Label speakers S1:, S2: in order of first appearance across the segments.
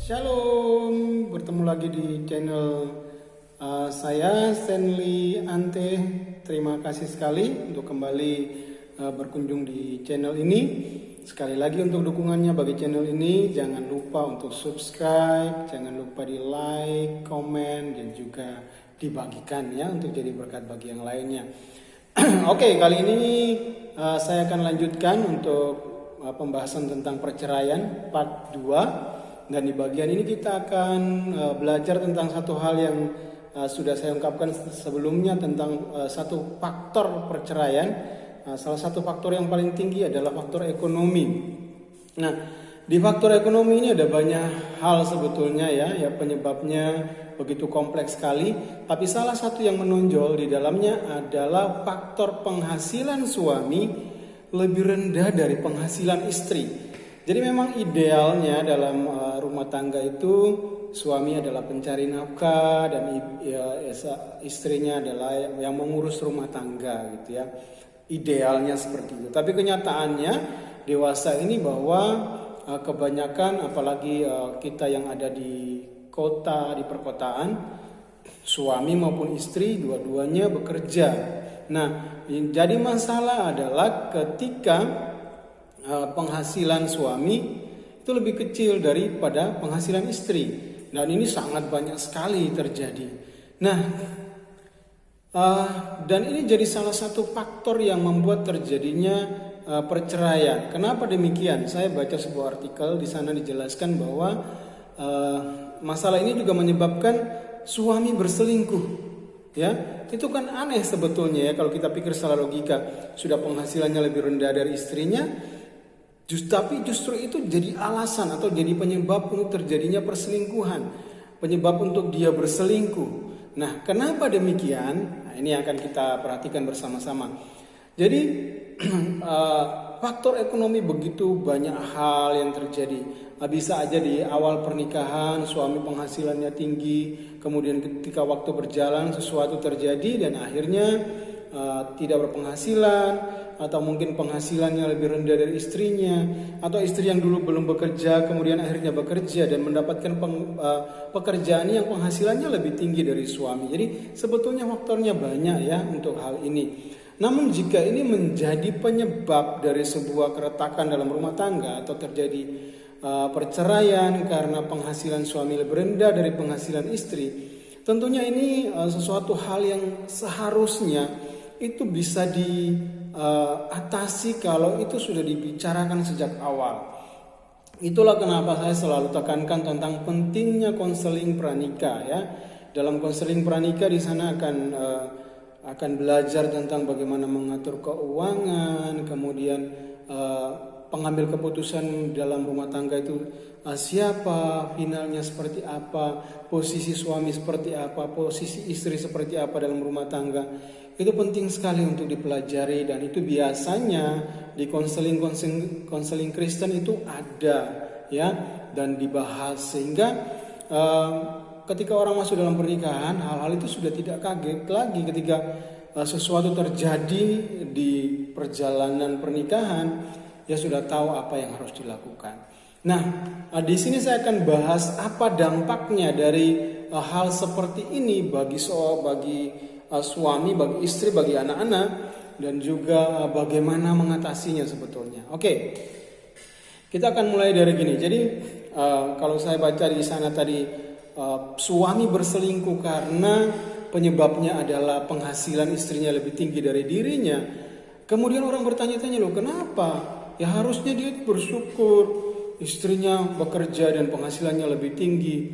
S1: Shalom, bertemu lagi di channel saya Stanley Ante. Terima kasih sekali untuk kembali berkunjung di channel ini. Sekali lagi untuk dukungannya bagi channel ini, jangan lupa untuk subscribe, jangan lupa di like, komen, dan juga dibagikan ya untuk jadi berkat bagi yang lainnya. Oke, kali ini saya akan lanjutkan untuk pembahasan tentang perceraian part 2. Dan di bagian ini kita akan belajar tentang satu hal yang sudah saya ungkapkan sebelumnya tentang satu faktor perceraian. Salah satu faktor yang paling tinggi adalah faktor ekonomi. Nah, di faktor ekonomi ini ada banyak hal sebetulnya ya penyebabnya begitu kompleks sekali. Tapi salah satu yang menonjol di dalamnya adalah faktor penghasilan suami lebih rendah dari penghasilan istri. Jadi memang idealnya dalam rumah tangga itu suami adalah pencari nafkah dan istrinya adalah yang mengurus rumah tangga gitu ya. Idealnya seperti itu. Tapi kenyataannya dewasa ini bahwa kebanyakan apalagi kita yang ada di kota, di perkotaan, suami maupun istri dua-duanya bekerja. Nah, yang jadi masalah adalah ketika penghasilan suami itu lebih kecil daripada penghasilan istri, dan ini sangat banyak sekali terjadi. Nah, dan ini jadi salah satu faktor yang membuat terjadinya perceraian. Kenapa demikian? Saya baca sebuah artikel di sana dijelaskan bahwa masalah ini juga menyebabkan suami berselingkuh. Ya, itu kan aneh sebetulnya ya kalau kita pikir secara logika. Sudah penghasilannya lebih rendah dari istrinya, tapi justru itu jadi alasan atau jadi penyebab untuk terjadinya perselingkuhan, penyebab untuk dia berselingkuh. Nah, kenapa demikian? Nah, ini akan kita perhatikan bersama-sama. Jadi faktor ekonomi begitu banyak hal yang terjadi. Bisa aja di awal pernikahan suami penghasilannya tinggi, kemudian ketika waktu berjalan sesuatu terjadi dan akhirnya tidak berpenghasilan, atau mungkin penghasilannya lebih rendah dari istrinya, atau istri yang dulu belum bekerja kemudian akhirnya bekerja dan mendapatkan pekerjaan yang penghasilannya lebih tinggi dari suami. Jadi sebetulnya faktornya banyak ya untuk hal ini. Namun jika ini menjadi penyebab dari sebuah keretakan dalam rumah tangga atau terjadi perceraian karena penghasilan suami lebih rendah dari penghasilan istri, tentunya ini sesuatu hal yang seharusnya itu bisa diatasi kalau itu sudah dibicarakan sejak awal. Itulah kenapa saya selalu tekankan tentang pentingnya konseling pranikah ya. Dalam konseling pranikah di sana akan belajar tentang bagaimana mengatur keuangan, kemudian pengambil keputusan dalam rumah tangga itu siapa, finalnya seperti apa, posisi suami seperti apa, posisi istri seperti apa dalam rumah tangga. Itu penting sekali untuk dipelajari, dan itu biasanya di konseling Kristen itu ada ya dan dibahas, sehingga ketika orang masuk dalam pernikahan hal-hal itu sudah tidak kaget lagi ketika sesuatu terjadi di perjalanan pernikahan, ya sudah tahu apa yang harus dilakukan. Nah, di sini saya akan bahas apa dampaknya dari hal seperti ini bagi suami, bagi istri, bagi anak-anak, dan juga bagaimana mengatasinya sebetulnya. Oke, kita akan mulai dari gini. Jadi kalau saya baca di sana tadi, suami berselingkuh karena penyebabnya adalah penghasilan istrinya lebih tinggi dari dirinya. Kemudian orang bertanya-tanya, loh kenapa? Ya harusnya dia bersyukur istrinya bekerja dan penghasilannya lebih tinggi,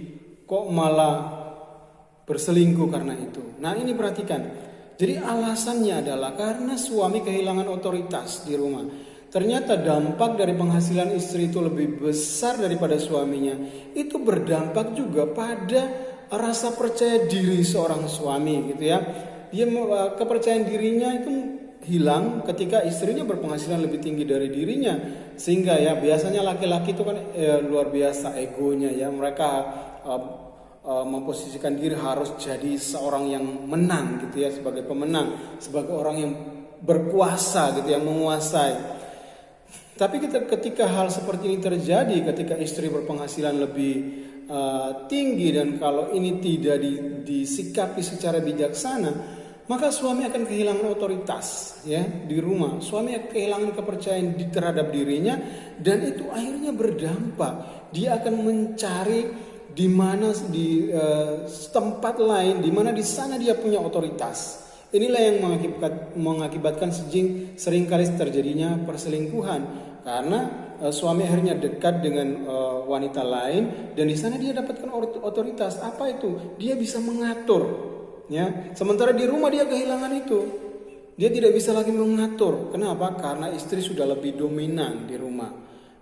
S1: kok malah berselingkuh karena itu. Nah, ini perhatikan. Jadi alasannya adalah karena suami kehilangan otoritas di rumah. Ternyata dampak dari penghasilan istri itu lebih besar daripada suaminya. Itu berdampak juga pada rasa percaya diri seorang suami gitu ya. Dia kepercayaan dirinya itu hilang ketika istrinya berpenghasilan lebih tinggi dari dirinya. Sehingga ya biasanya laki-laki itu kan luar biasa egonya ya. Mereka memposisikan diri harus jadi seorang yang menang gitu ya, sebagai pemenang, sebagai orang yang berkuasa gitu, yang menguasai. Tapi ketika hal seperti ini terjadi, ketika istri berpenghasilan lebih tinggi dan kalau ini tidak disikapi secara bijaksana, maka suami akan kehilangan otoritas ya di rumah. Suami akan kehilangan kepercayaan terhadap dirinya dan itu akhirnya berdampak. Dia akan mencari di mana di tempat lain di mana di sana dia punya otoritas. Inilah yang mengakibatkan seringkali terjadinya perselingkuhan karena suami akhirnya dekat dengan wanita lain dan di sana dia dapatkan otoritas. Apa itu? Dia bisa mengatur, ya. Sementara di rumah dia kehilangan itu. Dia tidak bisa lagi mengatur. Kenapa? Karena istri sudah lebih dominan di rumah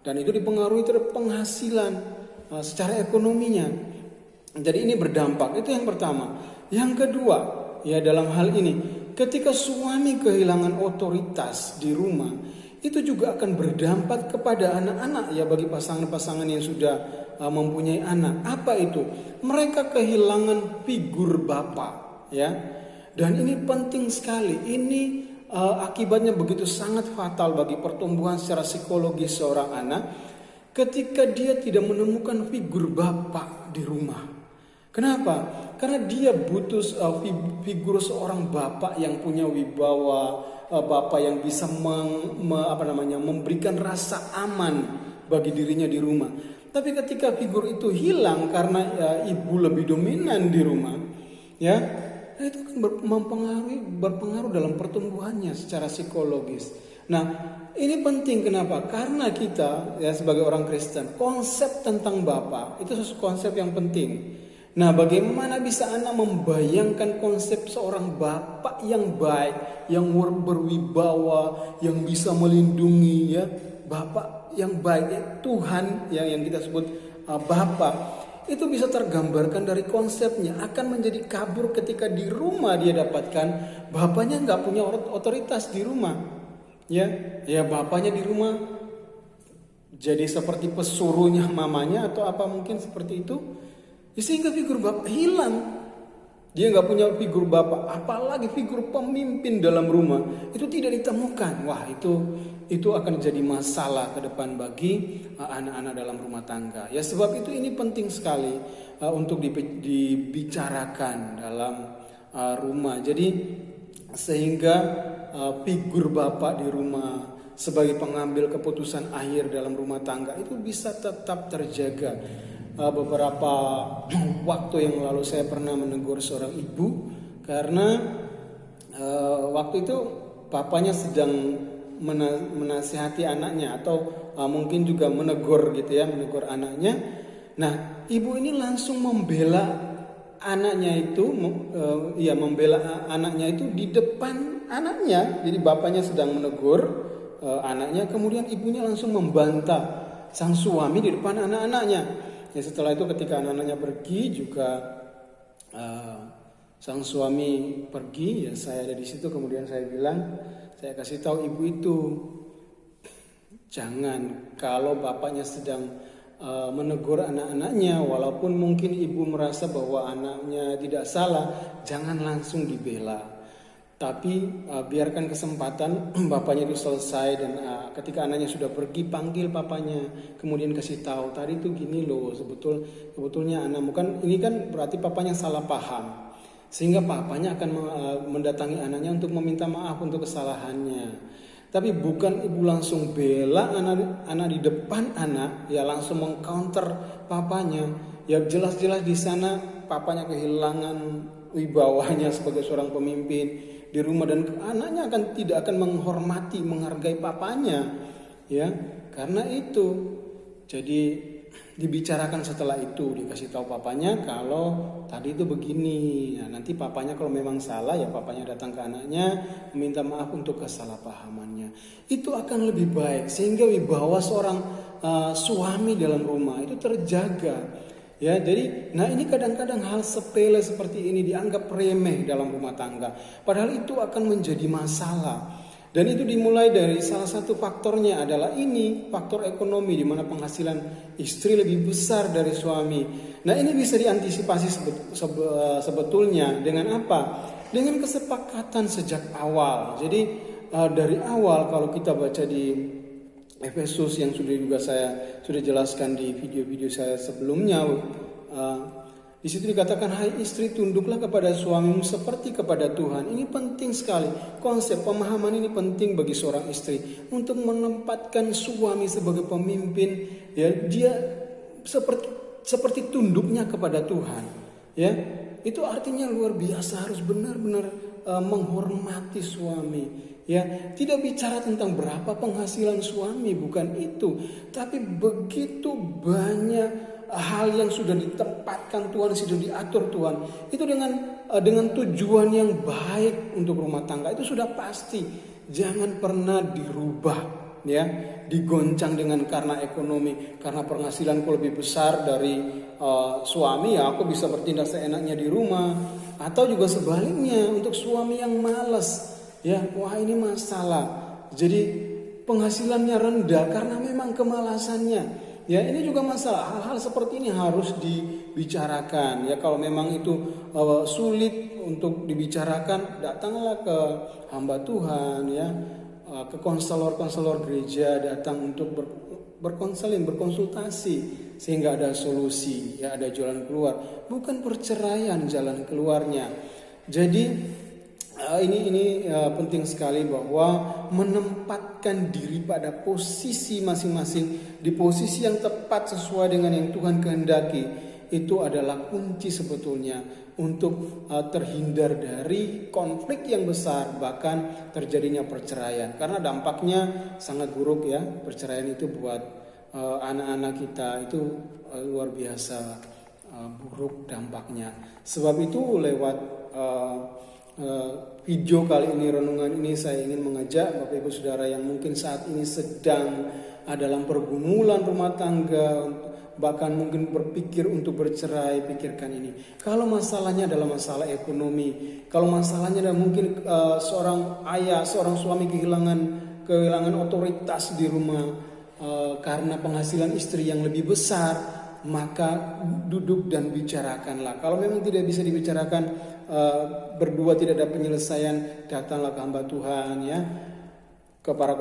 S1: dan itu dipengaruhi terhadap penghasilan secara ekonominya. Jadi ini berdampak. Itu yang pertama. Yang kedua, ya dalam hal ini, ketika suami kehilangan otoritas di rumah, itu juga akan berdampak kepada anak-anak ya bagi pasangan-pasangan yang sudah mempunyai anak. Apa itu? Mereka kehilangan figur bapak, ya. Dan ini penting sekali. Ini akibatnya begitu sangat fatal bagi pertumbuhan secara psikologis seorang anak ketika dia tidak menemukan figur bapak di rumah. Kenapa? Karena dia butuh figur seorang bapak yang punya wibawa, bapak yang bisa memberikan rasa aman bagi dirinya di rumah. Tapi ketika figur itu hilang karena ibu lebih dominan di rumah, ya itu kan berpengaruh dalam pertumbuhannya secara psikologis. Nah, ini penting kenapa? Karena kita ya sebagai orang Kristen, konsep tentang bapak itu sesuatu konsep yang penting. Nah, bagaimana bisa anak membayangkan konsep seorang bapak yang baik, yang berwibawa, yang bisa melindungi ya, bapak yang baik, ya, Tuhan yang kita sebut bapak. Itu bisa tergambarkan dari konsepnya, akan menjadi kabur ketika di rumah dia dapatkan bapaknya nggak punya otoritas di rumah, ya bapaknya di rumah jadi seperti pesuruhnya mamanya atau apa mungkin seperti itu, sehingga figur bapak hilang. Dia nggak punya figur bapak, apalagi figur pemimpin dalam rumah itu tidak ditemukan. Wah itu akan jadi masalah ke depan bagi anak-anak dalam rumah tangga. Ya sebab itu ini penting sekali untuk dibicarakan dalam rumah. Jadi sehingga figur bapak di rumah sebagai pengambil keputusan akhir dalam rumah tangga itu bisa tetap terjaga. Beberapa waktu yang lalu saya pernah menegur seorang ibu karena waktu itu papanya sedang menasihati anaknya atau mungkin juga menegur menegur anaknya. Nah, ibu ini langsung membela anaknya itu, membela anaknya itu di depan anaknya. Jadi bapaknya sedang menegur anaknya, kemudian ibunya langsung membantah sang suami di depan anak-anaknya. Ya setelah itu ketika anak-anaknya pergi juga sang suami pergi, ya saya ada di situ. Kemudian saya bilang, saya kasih tahu ibu itu, jangan kalau bapaknya sedang menegur anak-anaknya, walaupun mungkin ibu merasa bahwa anaknya tidak salah, jangan langsung dibela. Tapi biarkan kesempatan bapaknya itu selesai dan ketika anaknya sudah pergi panggil papanya, kemudian kasih tahu tadi itu gini loh, sebetulnya anak bukan ini kan berarti papanya salah paham, sehingga papanya akan mendatangi anaknya untuk meminta maaf untuk kesalahannya. Tapi bukan ibu langsung bela anak di depan anak, ya langsung mengcounter papanya. Ya jelas-jelas di sana papanya kehilangan wibawanya sebagai seorang pemimpin di rumah dan anaknya tidak akan menghargai papanya, ya karena itu. Jadi dibicarakan setelah itu, dikasih tahu papanya kalau tadi itu begini. Nah, nanti papanya kalau memang salah ya papanya datang ke anaknya meminta maaf untuk kesalahpahamannya. Itu akan lebih baik sehingga wibawa seorang suami dalam rumah itu terjaga. Ya, jadi, ini kadang-kadang hal sepele seperti ini dianggap remeh dalam rumah tangga. Padahal itu akan menjadi masalah. Dan itu dimulai dari salah satu faktornya adalah ini, faktor ekonomi di mana penghasilan istri lebih besar dari suami. Nah, ini bisa diantisipasi sebetulnya dengan apa? Dengan kesepakatan sejak awal. Jadi, dari awal kalau kita baca di Efesus yang sudah juga saya sudah jelaskan di video-video saya sebelumnya, Di situ dikatakan, hai istri, tunduklah kepada suamimu seperti kepada Tuhan. Ini penting sekali. Konsep pemahaman ini penting bagi seorang istri untuk menempatkan suami sebagai pemimpin. Ya, dia seperti tunduknya kepada Tuhan. Ya, itu artinya luar biasa, harus benar-benar menghormati suami. Ya, tidak bicara tentang berapa penghasilan suami, bukan itu, tapi begitu banyak hal yang sudah ditempatkan Tuhan, sudah diatur Tuhan, itu dengan tujuan yang baik untuk rumah tangga, itu sudah pasti. Jangan pernah dirubah, ya, digoncang dengan karena ekonomi, karena penghasilanku lebih besar dari suami, ya aku bisa bertindak seenaknya di rumah. Atau juga sebaliknya, untuk suami yang malas, ya, wah ini masalah. Jadi penghasilannya rendah karena memang kemalasannya. Ya, ini juga masalah. Hal-hal seperti ini harus dibicarakan. Ya, kalau memang itu sulit untuk dibicarakan, datanglah ke hamba Tuhan, ya, ke konselor-konselor gereja, datang untuk berkonseling, berkonsultasi, sehingga ada solusi, ya, ada jalan keluar. Bukan perceraian jalan keluarnya. Jadi ini penting sekali bahwa menempatkan diri pada posisi masing-masing, di posisi yang tepat sesuai dengan yang Tuhan kehendaki, itu adalah kunci sebetulnya untuk terhindar dari konflik yang besar, bahkan terjadinya perceraian. Karena dampaknya sangat buruk, ya, perceraian itu buat anak-anak kita itu luar biasa buruk dampaknya. Sebab itu lewat video kali ini, renungan ini, saya ingin mengajak Bapak Ibu Saudara yang mungkin saat ini sedang dalam pergumulan rumah tangga, bahkan mungkin berpikir untuk bercerai, pikirkan ini. Kalau masalahnya adalah masalah ekonomi, kalau masalahnya adalah mungkin seorang ayah, seorang suami kehilangan otoritas di rumah karena penghasilan istri yang lebih besar, maka duduk dan bicarakanlah. Kalau memang tidak bisa dibicarakan, berdua tidak ada penyelesaian, datanglah ke hamba Tuhan, ya, ke para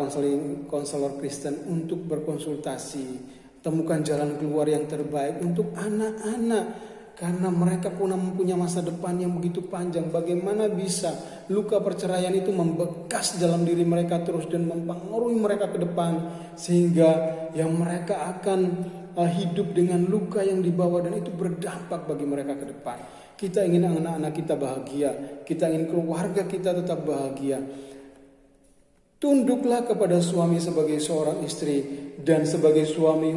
S1: konselor Kristen untuk berkonsultasi. Temukan jalan keluar yang terbaik untuk anak-anak, karena mereka pun mempunyai masa depan yang begitu panjang. Bagaimana bisa luka perceraian itu membekas dalam diri mereka terus dan mempengaruhi mereka ke depan, sehingga yang mereka akan hidup dengan luka yang dibawa, dan itu berdampak bagi mereka ke depan. Kita ingin anak-anak kita bahagia, kita ingin keluarga kita tetap bahagia. Tunduklah kepada suami sebagai seorang istri, dan sebagai suami,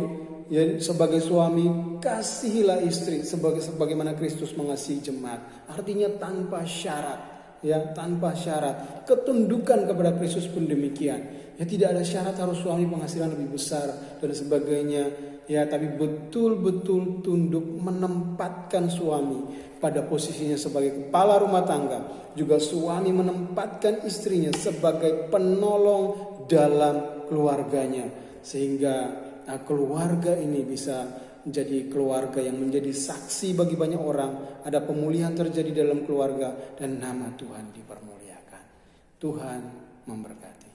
S1: ya, sebagai suami kasihilah istri sebagaimana Kristus mengasihi jemaat. Artinya tanpa syarat, ya, tanpa syarat. Ketundukan kepada Kristus pun demikian. Ya, tidak ada syarat harus suami penghasilan lebih besar dan sebagainya. Ya, tapi betul-betul tunduk, menempatkan suami pada posisinya sebagai kepala rumah tangga. Juga suami menempatkan istrinya sebagai penolong dalam keluarganya, sehingga keluarga ini bisa menjadi keluarga yang menjadi saksi bagi banyak orang. Ada pemulihan terjadi dalam keluarga dan nama Tuhan dipermuliakan. Tuhan memberkati.